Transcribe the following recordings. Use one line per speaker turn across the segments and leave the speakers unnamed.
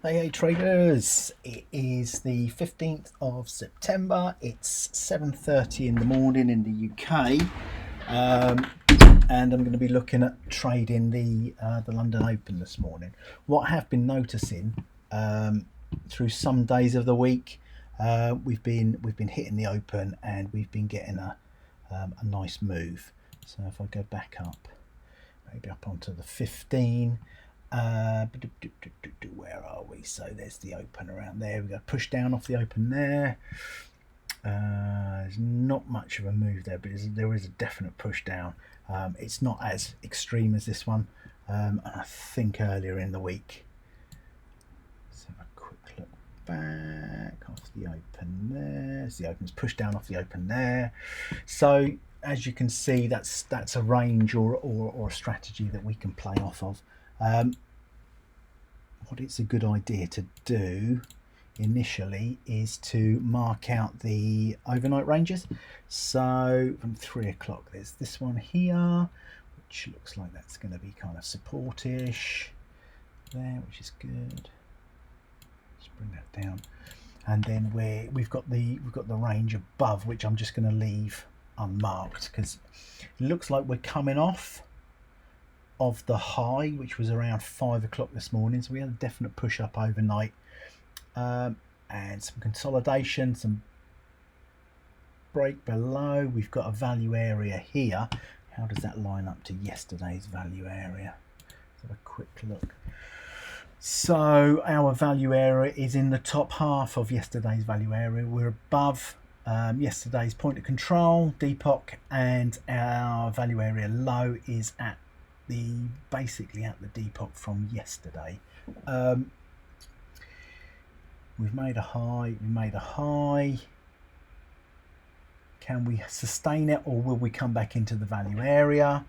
Hey traders, it is the 15th of September. It's 7:30 in the morning in the UK, and I'm going to be looking at trading the London Open this morning. What I have been noticing through some days of the week, we've been hitting the Open and we've been getting a nice move. So if I go back up, maybe up onto the 15. Where are we? So there's the Open around there. We go push down off the Open there. There's not much of a move there, but there is a definite push down. It's not as extreme as this one, and I think earlier in the week. Let's have a quick look back off the Open there. So the Open's pushed down off the Open there. So as you can see, that's a range or a strategy that we can play off of. What it's a good idea to do initially is to mark out the overnight ranges. So from 3 o'clock, there's this one here, which looks like that's going to be kind of supportish there, which is good. Let's bring that down, and then we've got the range above, which I'm just going to leave unmarked because it looks like we're coming off of the high, which was around 5 o'clock this morning. So we had a definite push up overnight, and some consolidation, some break below. We've got a value area here. How does that line up to yesterday's value area? Let's have a quick look. So our value area is in the top half of yesterday's value area. We're above yesterday's point of control, Depop, and our value area low is at basically at the Depop from yesterday. We've made a high. Can we sustain it, or will we come back into the value area?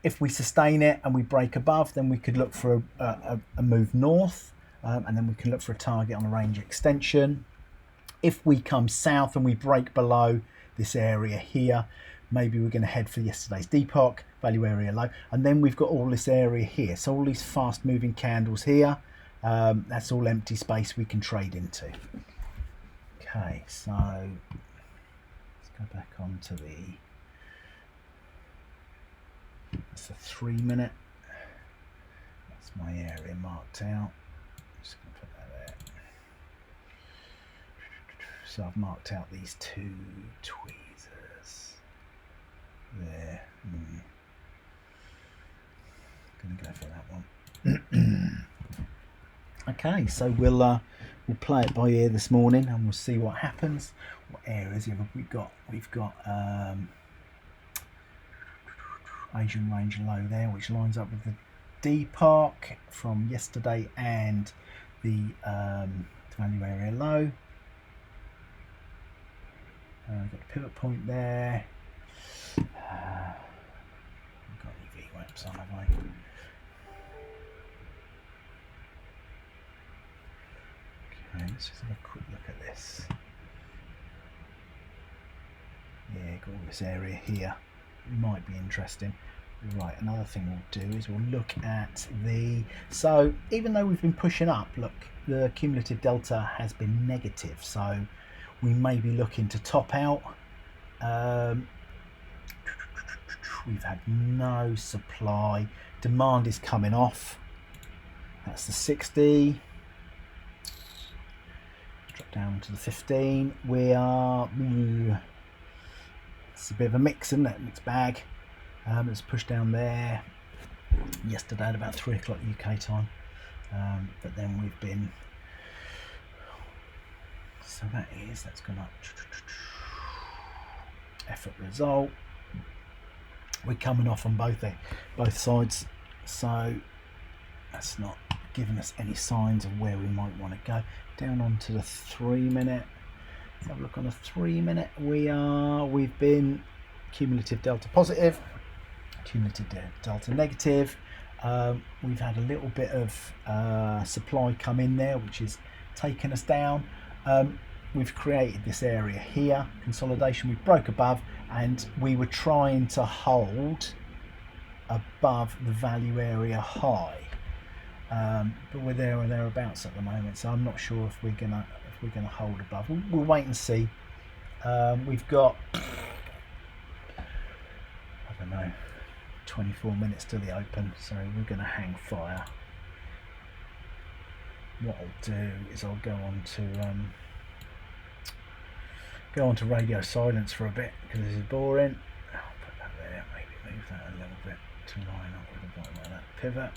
If we sustain it and we break above, then we could look for a move north, and then we can look for a target on a range extension. If we come south and we break below this area here, maybe we're going to head for yesterday's Depop, value area low, and then we've got all this area here. So all these fast moving candles here, that's all empty space we can trade into. Okay, so let's go back onto that's the 3 minute. That's my area marked out. Just going to put that there. So I've marked out these two tweezers there. Gonna go for that one. Okay, so we'll play it by ear this morning, and we'll see what happens. What areas have we got? We've got Asian range low there, which lines up with the Depop from yesterday and the value area low. Got a pivot point there. We've got any VWAPs on, have I? Okay, let's just have a quick look at this. Yeah, got all this area here. It might be interesting. Right, another thing we'll do is we'll look at so even though we've been pushing up, look, the cumulative delta has been negative, so we may be looking to top out. We've had no supply. Demand is coming off. That's the 60. Drop down to the 15. We are... It's a bit of a mix, isn't it? Mixed bag. Let's push down there. Yesterday at about 3 o'clock UK time. But then we've been... So that's gone up. Effort result. We're coming off on both sides, so that's not giving us any signs of where we might want to go. Down onto the 3 minute. Let's have a look on the 3 minute. We've been cumulative delta positive, cumulative delta negative. We've had a little bit of supply come in there, which is taking us down. We've created this area here, consolidation. We broke above, and we were trying to hold above the value area high. but we're there or thereabouts at the moment, so I'm not sure if we're gonna hold above. We'll wait and see. We've got, I don't know, 24 minutes to the open, so we're going to hang fire. What I'll do is I'll go on to radio silence for a bit because this is boring. I'll put that there, maybe move that a little bit to line up with the bottom of that pivot.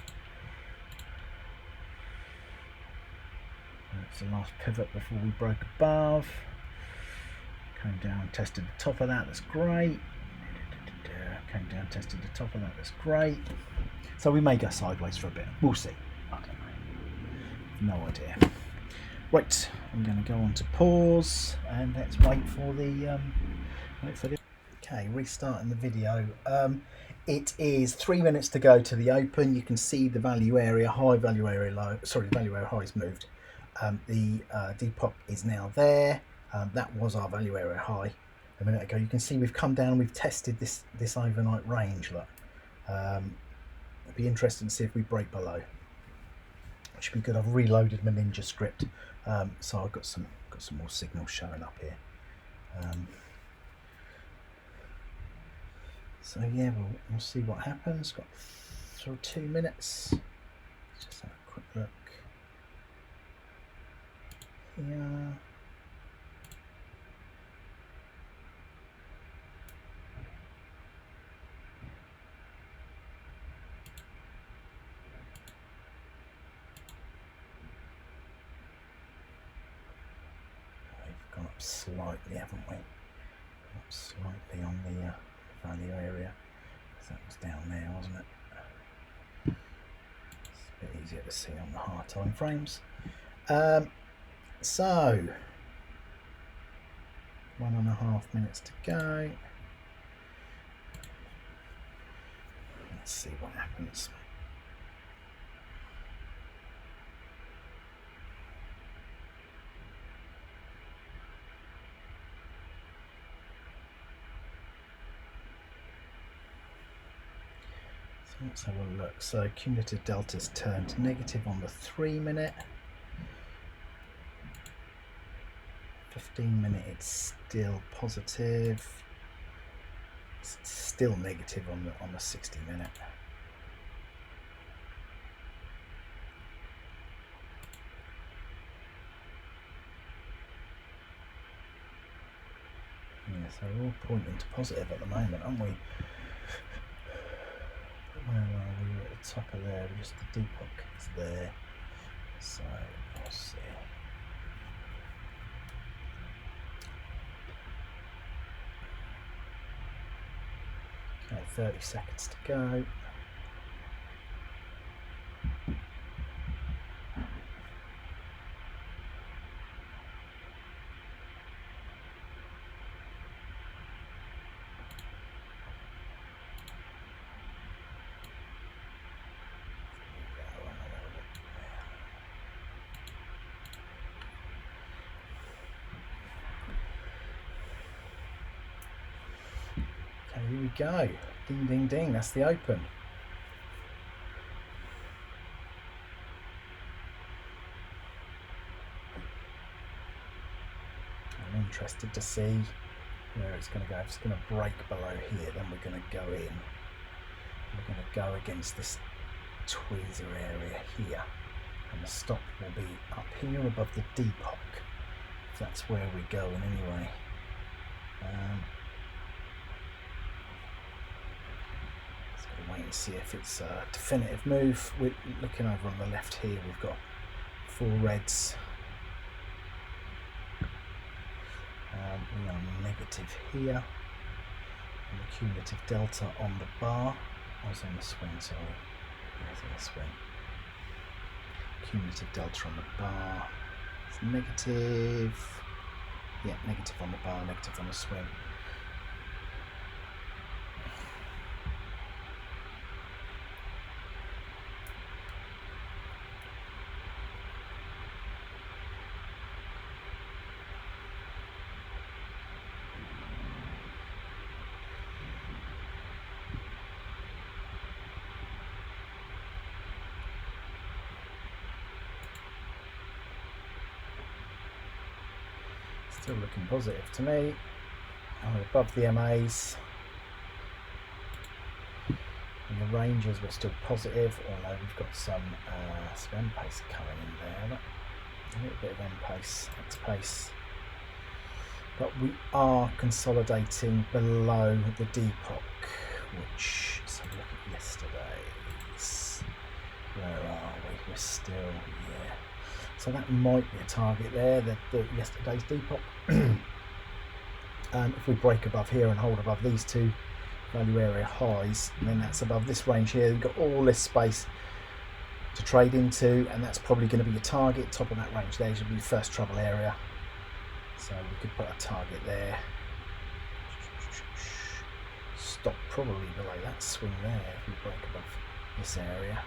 That's the last pivot before we broke above. Came down, tested the top of that, that's great. Came down, tested the top of that, that's great. So we may go sideways for a bit. We'll see. I don't know. No idea. Right, I'm going to go on to pause and let's wait for the Okay, restarting the video. It is 3 minutes to go to the open. You can see the value area high, value area low. Sorry, the value area high is moved. The Depop is now there. That was our value area high a minute ago. You can see we've come down, we've tested this overnight range. Look, it'd be interesting to see if we break below. It should be good. I've reloaded my Ninja script, so I've got some more signals showing up here. So yeah, we'll see what happens. Got sort of 2 minutes. Let's just have a quick look here. Gone up slightly, haven't we? Gone up slightly on the value area. That was down there, wasn't it? It's a bit easier to see on the higher time frames. So 1.5 minutes to go. Let's see what happens. Let's have a look. So cumulative delta's turned negative on the 3 minute. 15 minute it's still positive. It's still negative on the 60 minute. Yeah, so we're all pointing to positive at the moment, aren't we? Where are we? At the top of there, just the Depop is there. So we'll see. Okay, 30 seconds to go. Here we go. Ding, ding, ding. That's the open. I'm interested to see where it's going to go. If it's going to break below here, then we're going to go in. We're going to go against this tweezer area here. And the stop will be up here above the Depop. If that's where we're going anyway. Wait and see if it's a definitive move. We're looking over on the left here, we've got 4 reds. We are negative here. And the cumulative delta on the bar. I was on the swing, sorry. I was on the swing. Cumulative delta on the bar. It's negative. Yeah, negative on the bar, negative on the swing. Still looking positive to me. And we're above the MAs. And the ranges were still positive, although we've got some M pace coming in there. Look. A little bit of M pace, X pace. But we are consolidating below the depot, which, let's have a look at yesterday's. Where are we? We're still, yeah. So that might be a target there, the yesterday's depot. If we break above here and hold above these two value area highs, and then that's above this range here, we've got all this space to trade into, and that's probably going to be a target. Top of that range there should be first trouble area. So we could put a target there. Stop probably below that swing there if we break above this area.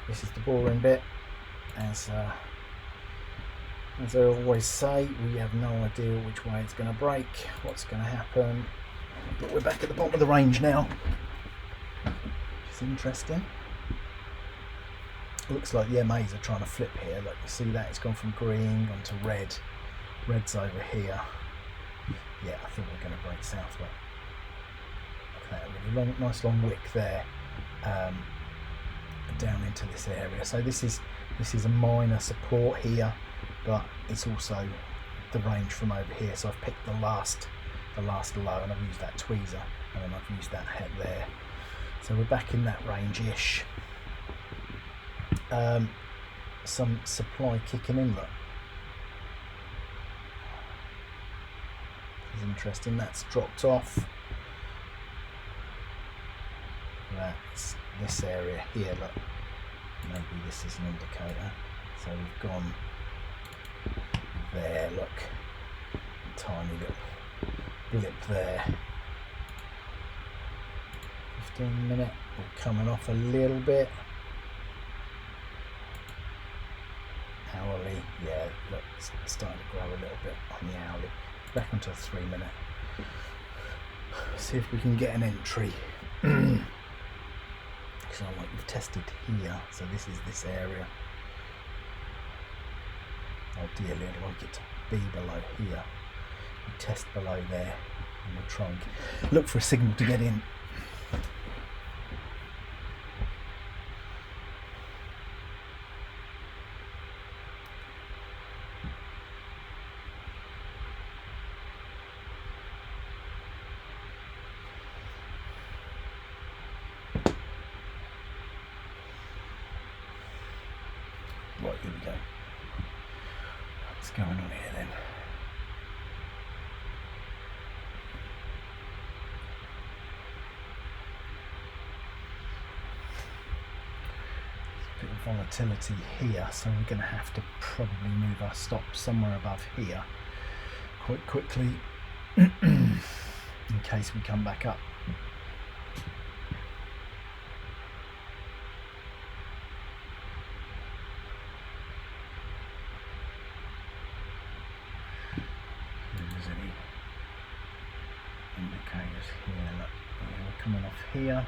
This is the boring bit. As I always say, we have no idea which way it's going to break, what's going to happen. But we're back at the bottom of the range now. It's interesting. Looks like the MAs are trying to flip here. Look, you see that? It's gone from green onto red. Red's over here. Yeah, I think we're going to break southward. Look at that really long, nice long wick there, down into this area. So this is a minor support here, but it's also the range from over here. So I've picked the last low, and I've used that tweezer, and then I've used that head there. So we're back in that range-ish. Some supply kicking in, look. This is interesting. That's dropped off. That's this area here, look. Maybe this is an indicator. So we've gone there, look. Tiny little blip there. 15 minute. We're coming off a little bit. Hourly, yeah, look, it's starting to grow a little bit on the hourly. Back onto a 3 minute. See if we can get an entry. Because I like we've tested here, so this is this area. Ideally, I'd like it to be below here. We test below there, and we'll try and look for a signal to get in. Right, here we go. What's going on here then? There's a bit of volatility here, so we're going to have to probably move our stop somewhere above here quite quickly in case we come back up. Indicators here, look, we're coming off here.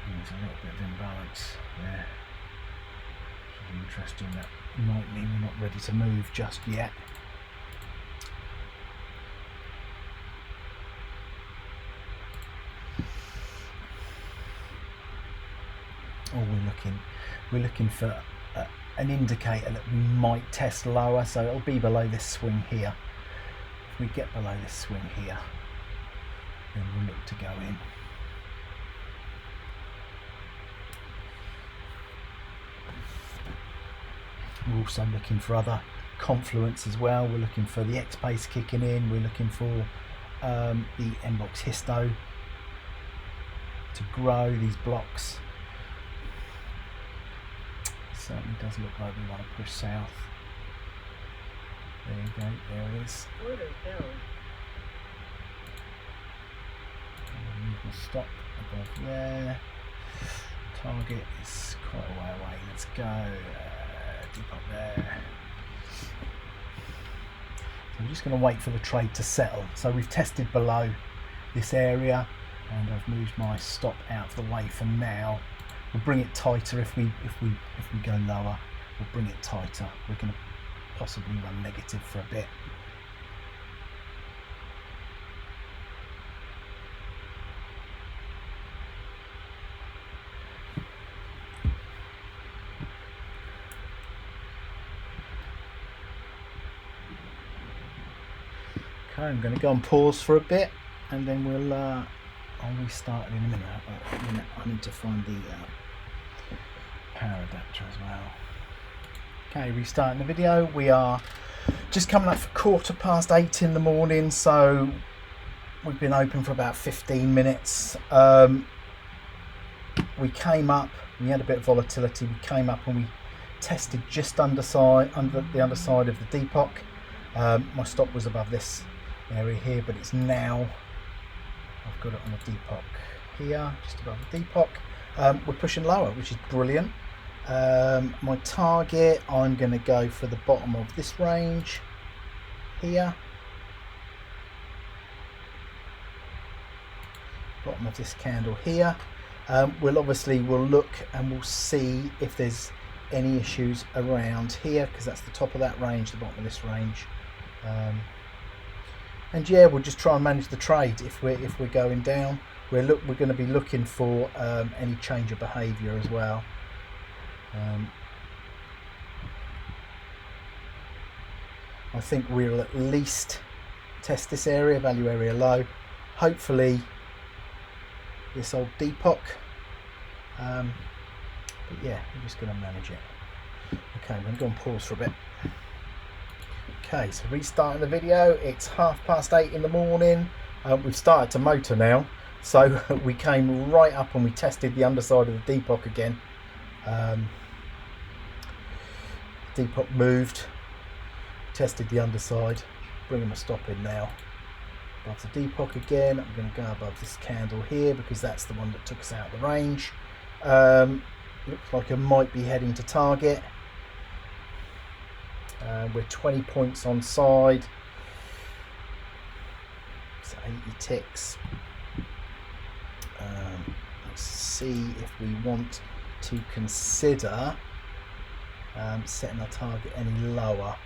There's a little bit of imbalance there. Which is interesting. That might mean we're not ready to move just yet. Oh, we're looking for an indicator that we might test lower, so it'll be below this swing here. If we get below this swing here, then we'll look to go in. We're also looking for other confluence as well. We're looking for the X pace kicking in. We're looking for the N-box histo to grow these blocks. It certainly does look like we want to push south. There you go, there it is. We'll stop above there. Target is quite a way away. Let's go deep up there. So I'm just going to wait for the trade to settle. So we've tested below this area, and I've moved my stop out of the way for now. We'll bring it tighter if we go lower. We'll bring it tighter. We're going to possibly run negative for a bit. Okay, I'm going to go and pause for a bit, and then I'll restart in a minute. I need to find the power adapter as well. Okay, restarting the video. We are just coming up for 8:15 in the morning, so we've been open for about 15 minutes. We came up, we had a bit of volatility. We came up and we tested just under the underside of the Depop. My stop was above this area here, but it's now, I've got it on the Depop here, just above the Depop. We're pushing lower, which is brilliant. My target, I'm going to go for the bottom of this range here, bottom of this candle here. We'll look and we'll see if there's any issues around here, because that's the top of that range, the bottom of this range. And yeah, we'll just try and manage the trade. If we're going down, we're going to be looking for any change of behaviour as well. I think we'll at least test this area, value area low. Hopefully this old Depop. But yeah, we're just going to manage it. Okay, I'm going to go and pause for a bit. Okay, so restarting the video. It's 8:30 in the morning. We've started to motor now, so we came right up and we tested the underside of the Depop again. Depop moved, tested the underside, bringing my stop in now. Above the Depop again. I'm going to go above this candle here because that's the one that took us out of the range. Looks like I might be heading to target. We're 20 points on side, so 80 ticks. Let's see if we want to consider setting our target any lower.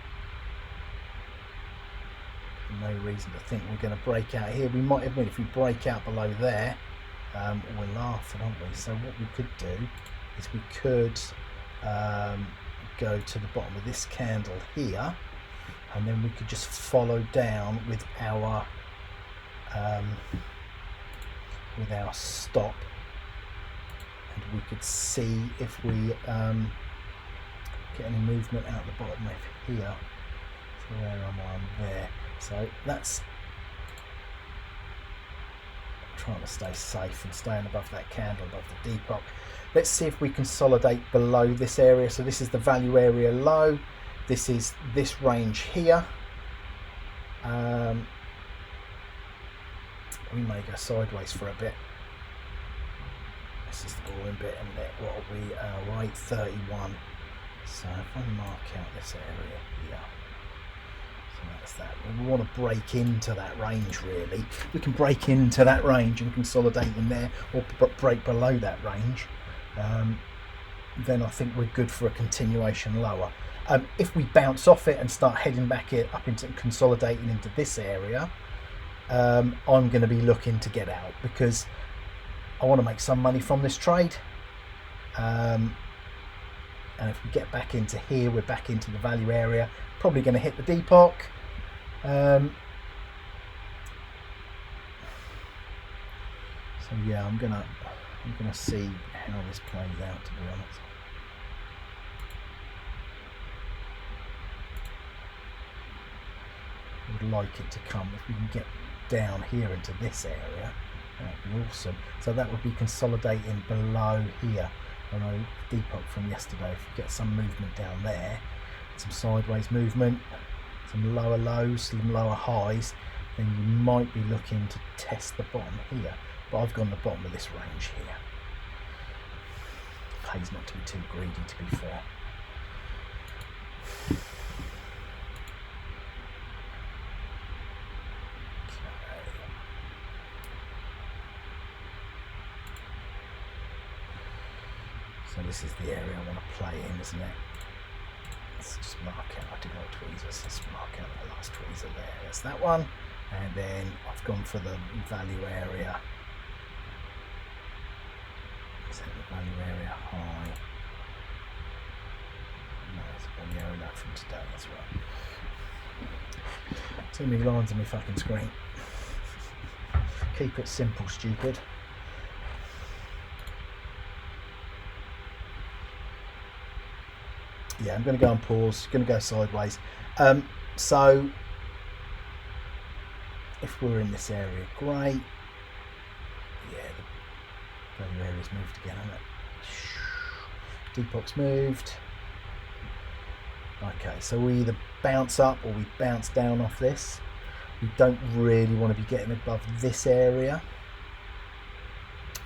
No reason to think we're going to break out here. We might admit if we break out below there, we're laughing, aren't we? So what we could do is we could go to the bottom of this candle here, and then we could just follow down with our stop, and we could see if we get any movement out the bottom of here. So where am I? I'm there. So that's trying to stay safe and staying above that candle, above the Depop. Let's see if we consolidate below this area. So this is the value area low. This is this range here. We may go sideways for a bit. This is the boring bit, and what are we? We're 831. So if I mark out this area here, so that's that. We want to break into that range really. We can break into that range and consolidate in there, or break below that range. Then I think we're good for a continuation lower. If we bounce off it and start heading back up into consolidating into this area, I'm going to be looking to get out because I want to make some money from this trade. And if we get back into here, we're back into the value area, probably going to hit the Depop. So yeah, I'm gonna see how this plays out, to be honest. I would like it to come, if we can get down here into this area, that would be awesome. So that would be consolidating below here. I know Depop from yesterday, if you get some movement down there, some sideways movement, some lower lows, some lower highs, then you might be looking to test the bottom here. But I've gone the bottom of this range here. Pays not to be too greedy, to be fair. So this is the area I want to play in, isn't it? Let's just mark out, I do like tweezers, let's mark out the last tweezer there. That's that one. And then I've gone for the value area. Set the value area high. No, it's a value area from today as well. Too many lines on my fucking screen. Keep it simple, stupid. Yeah, I'm going to go on pause, going to go sideways. So if we're in this area, great. Yeah, the value area's moved again, hasn't it? Depop's moved. Okay, so we either bounce up or we bounce down off this. We don't really want to be getting above this area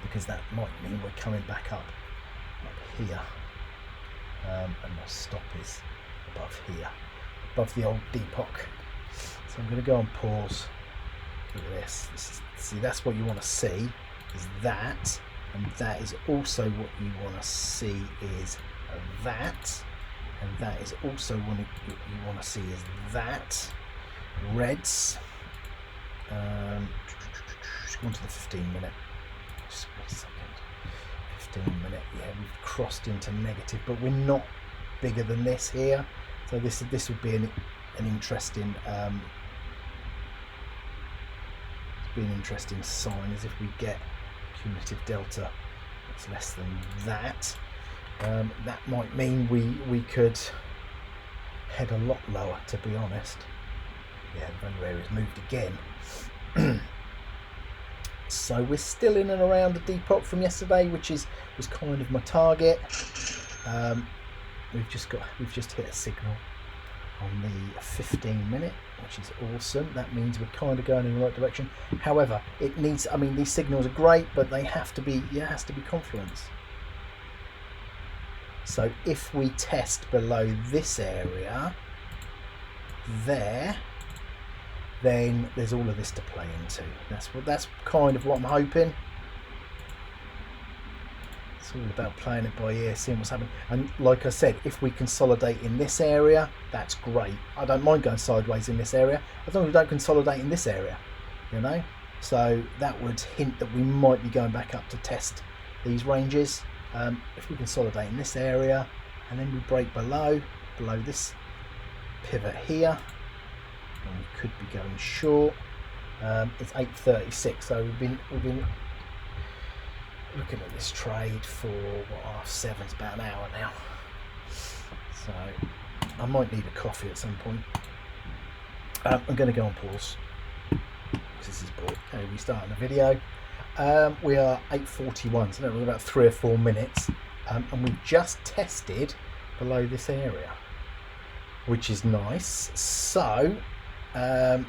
because that might mean we're coming back up here. And my stop is above here, above the old Depop. So I'm going to go on pause. Look at this. See, that's what you want to see, is that, and that is also what you want to see is that, and that is also what you want to see is that. Reds. Just go on to the 15-minute. Just wait a second. 15-minute. Yeah, we've crossed into negative, but we're not bigger than this here. So this would be an interesting. Be an interesting sign, as if we get cumulative delta that's less than that. That might mean we could head a lot lower, to be honest. Yeah, the value area's moved again. So we're still in and around the Depop from yesterday, which was kind of my target. We've just hit a signal on the 15-minute, which is awesome. That means we're kind of going in the right direction. However, it needs, I mean, these signals are great, but it has to be confluence. So if we test below this area there, then there's all of this to play into. That's kind of what I'm hoping. It's all about playing it by ear, seeing what's happening. And like I said, if we consolidate in this area, that's great. I don't mind going sideways in this area, as long as we don't consolidate in this area, you know. So that would hint that we might be going back up to test these ranges. If we consolidate in this area, and then we break below this pivot here, and we could be going short. It's 8:36, so we've been looking at this trade for what, 7, it's about an hour now. So I might need a coffee at some point. I'm going to go on pause because this is boring. Okay, we start the video. We are 8:41, so we're about 3 or 4 minutes, and we've just tested below this area, which is nice. So I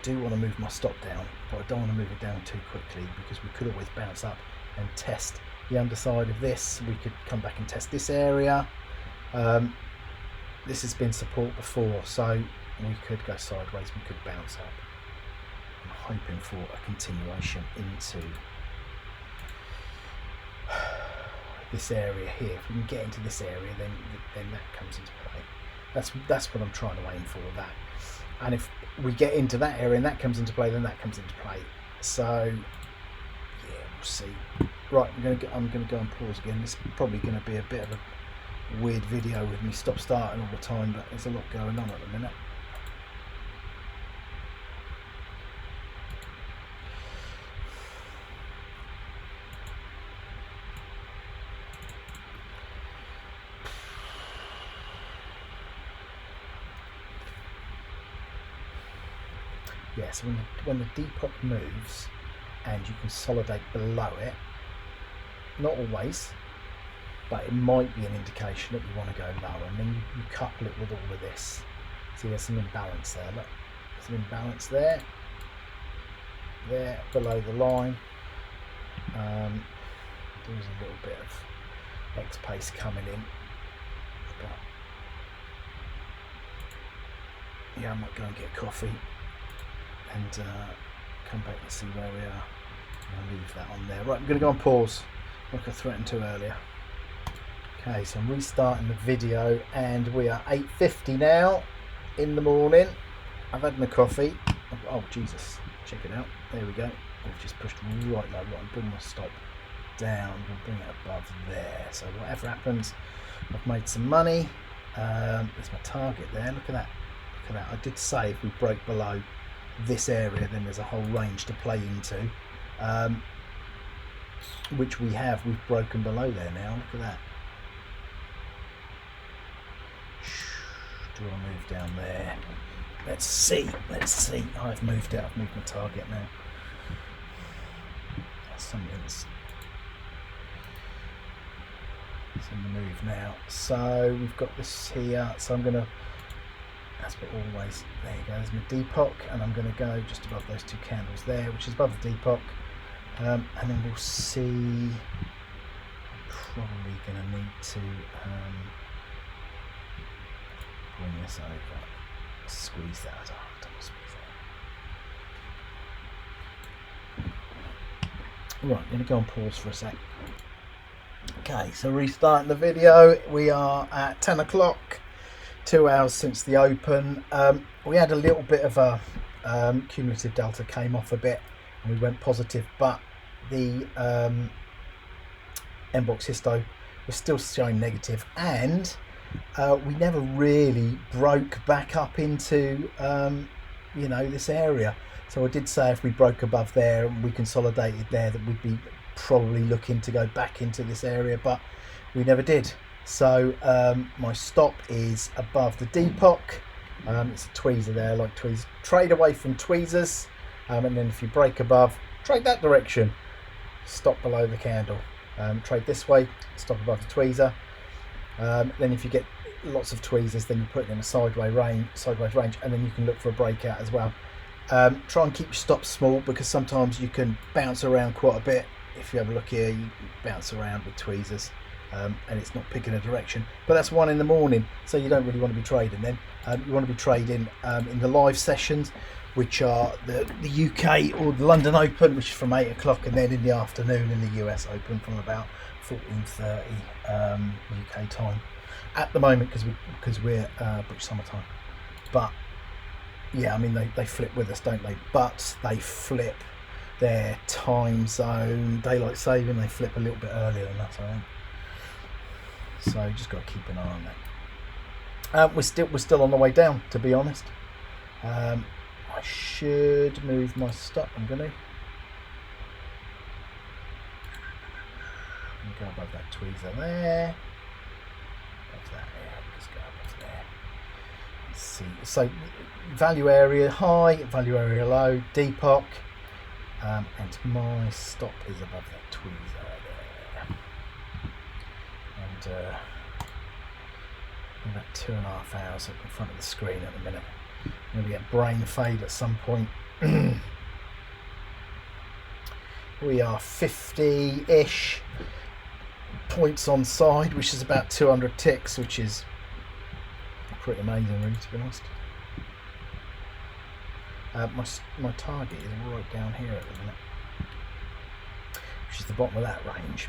do want to move my stop down, but I don't want to move it down too quickly because we could always bounce up and test the underside of this. We could come back and test this area. This has been support before, so we could go sideways, we could bounce up. I'm hoping for a continuation into this area here. If we can get into this area, then that comes into play. That's what I'm trying to aim for, that. And if we get into that area and that comes into play, then that comes into play. So yeah, we'll see. Right, I'm going to go on pause again. This is probably going to be a bit of a weird video with me stop starting all the time, but there's a lot going on at the minute. Yeah, so when the Depop moves and you consolidate below it, not always, but it might be an indication that you want to go lower, and then you couple it with all of this. See, there's some imbalance there. Look, there's an imbalance there below the line. There's a little bit of X pace coming in, but yeah, I might go and get a coffee and come back and see where we are. I'll leave that on there. Right, I'm going to go on pause like I threatened to earlier. Okay, so I'm restarting the video and we are 8:50 now in the morning. I've had my coffee. Oh Jesus, check it out. There we go. I've just pushed right low. Right, bring my stop down. We'll bring it above there. So whatever happens, I've made some money. There's my target there. Look at that. Look at that. I did say if we break below this area, then there's a whole range to play into, which we have. We've broken below there now. Look at that. Do I move down there? Let's see. Let's see. I've moved it. I've moved my target now. Something's in the move now. So we've got this here. So I'm gonna. That's what always. There you go. There's my Depop, and I'm gonna go just above those two candles there, which is above the Depop, and then we'll see. I'm probably gonna need to bring this over. Squeeze that. Don't squeeze that. Right, I'm going to go on pause for a sec. Okay, so restarting the video. We are at 10 o'clock, 2 hours since the open. We had a little bit of a cumulative delta, came off a bit and we went positive, but the Mbox histo was still showing negative, and we never really broke back up into you know, this area. So I did say if we broke above there and we consolidated there, that we'd be probably looking to go back into this area, but we never did. So my stop is above the Depop. It's a tweezer there. I like tweezers. Trade away from tweezers, and then if you break above, trade that direction. Stop below the candle. Trade this way. Stop above the tweezer. Then if you get lots of tweezers, then you put it in a sideways range, and then you can look for a breakout as well. Try and keep your stops small, because sometimes you can bounce around quite a bit. If you have a look here, you bounce around with tweezers, and it's not picking a direction. But that's 1 in the morning, so you don't really want to be trading then. You want to be trading in the live sessions, which are the UK or the London Open, which is from 8 o'clock, and then in the afternoon in the US Open from about 14:30 UK time at the moment, because we're British summertime. But yeah, I mean they flip with us, don't they? But they flip their time zone, daylight saving. They flip a little bit earlier than us, I think. So you just got to keep an eye on that. We're still on the way down, to be honest. I should move my stop. I'm gonna go above that tweezer there. Above that, yeah, just go above there. Let's see. So value area high, value area low, Depop, and my stop is above that tweezer there. And about 2.5 hours up in front of the screen at the minute. I'm going to get brain fade at some point. We are 50-ish points on side, which is about 200 ticks, which is pretty amazing, really, to be honest. My target is right down here at the minute, which is the bottom of that range.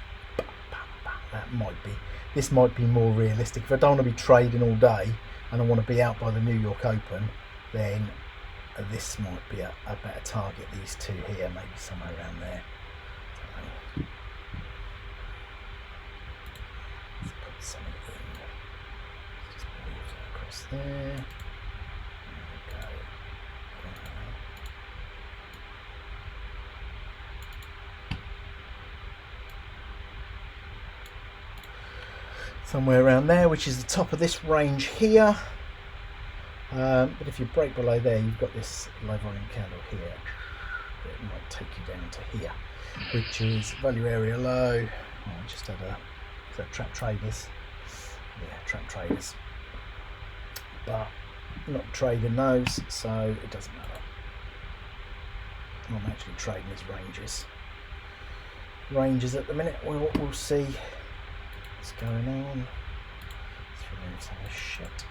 This might be more realistic. If I don't want to be trading all day and I want to be out by the New York Open, then this might be a better target. These two here, maybe somewhere around there. Let's put something in. Just move that across there. There we go. Somewhere around there, which is the top of this range here. But if you break below there, you've got this low volume candle here. It might take you down to here, which is value area low. I just had trap traders. Yeah, trap traders. But not trading those, so it doesn't matter. I'm actually trading these ranges at the minute. We'll see what's going on. Let's remove some of this shit.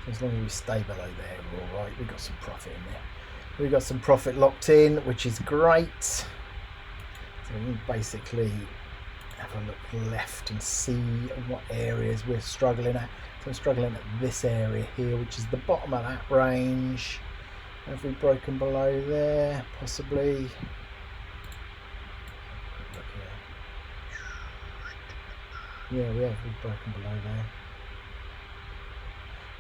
as long as we stay below there, we're all right. We've got some profit in there. We've got some profit locked in, which is great. So we can basically have a look left and see what areas we're struggling at. So I'm struggling at this area here, which is the bottom of that range. Have we broken below there? Possibly. Yeah, we have. We've broken below there.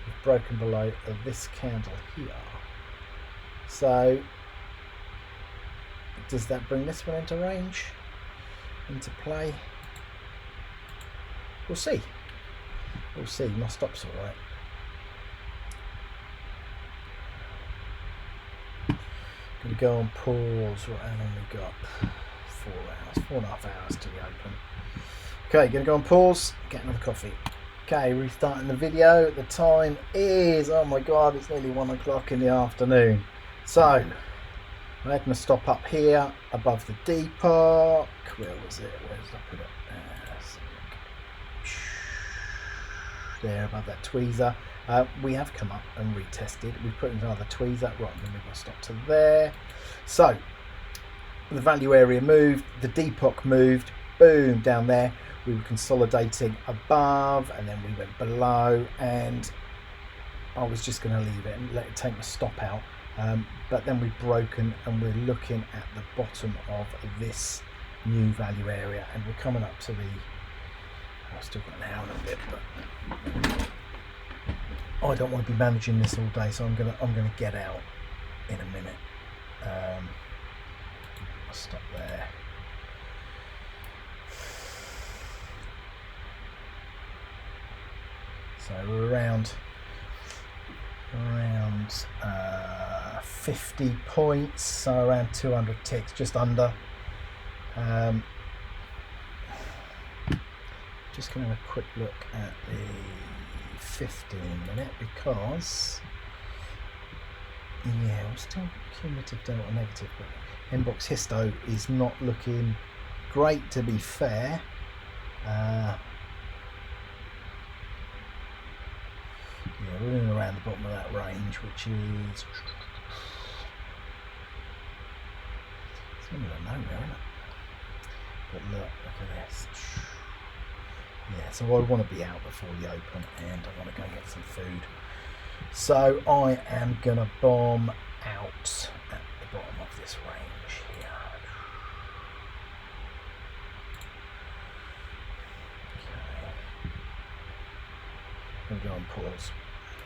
We've broken below this candle here. So does that bring this one into range, into play? We'll see. We'll see. My stop's all right. Going to go on pause. Right, how long we got? 4 hours, 4.5 hours to the open. Okay, going to go on pause. Get another coffee. Okay, restarting the video. The time is, oh my god, it's nearly 1 o'clock in the afternoon. So I had my stop up here above the Depot. Where was it? Where's I put it? There above that tweezer. We have come up and retested. We put in another tweezer. Right, then we've got to stop to there. So the value area moved, the Depot moved, boom, down there. We were consolidating above and then we went below, and I was just going to leave it and let it take my stop out. But then we've broken and we're looking at the bottom of this new value area, and we're coming up to the, I've still got an hour and a bit, but I don't want to be managing this all day, so I'm gonna get out in a minute. I'll stop there. So we're around 50 points, so around 200 ticks, just under. Just going to have a quick look at the 15 minute, because yeah, we're still cumulative delta negative, but inbox histo is not looking great, to be fair. Yeah, we're in and around the bottom of that range, which is, it's in the middle of nowhere, isn't it? But look at this. Yeah, so I want to be out before the open, and I want to go and get some food. So I am going to bomb out at the bottom of this range here. Okay. I'm going to go on pause.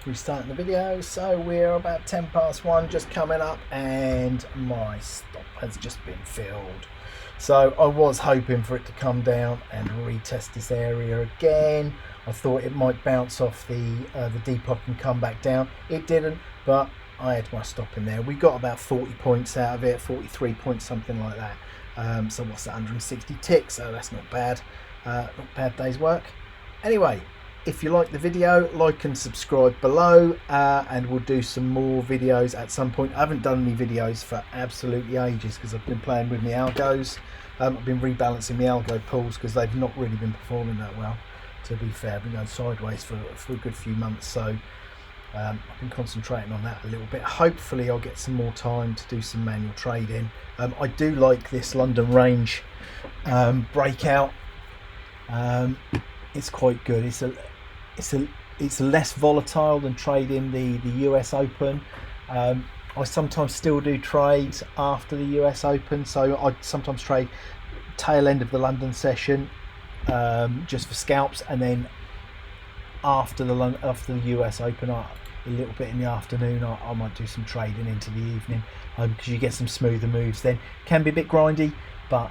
Restarting the video, so we're about 10 past 1, just coming up, and my stop has just been filled. So I was hoping for it to come down and retest this area again. I thought it might bounce off the Depot and come back down. It didn't, but I had my stop in there. We got about 40 points out of it, 43 points, something like that. So what's that, 160 ticks? So that's not bad. Not bad day's work. Anyway, if you like the video, like and subscribe below, and we'll do some more videos at some point. I haven't done any videos for absolutely ages because I've been playing with my algos. I've been rebalancing my algo pools because they've not really been performing that well, to be fair. I've been going sideways for a good few months, so I've been concentrating on that a little bit. Hopefully I'll get some more time to do some manual trading. I do like this London range breakout. It's quite good. It's less volatile than trading the US Open. I sometimes still do trades after the US Open, so I sometimes trade tail end of the London session just for scalps, and then after the US Open, a little bit in the afternoon, I might do some trading into the evening, because you get some smoother moves. Then can be a bit grindy, but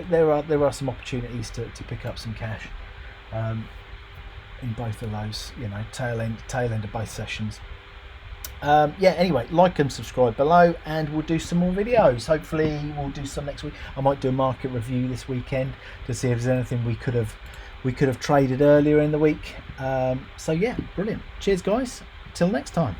there are some opportunities to pick up some cash in both of those, you know, tail end of both sessions. Yeah, anyway, like and subscribe below, and we'll do some more videos. Hopefully we'll do some next week. I might do a market review this weekend to see if there's anything we could have traded earlier in the week. So yeah, brilliant. Cheers guys, till next time.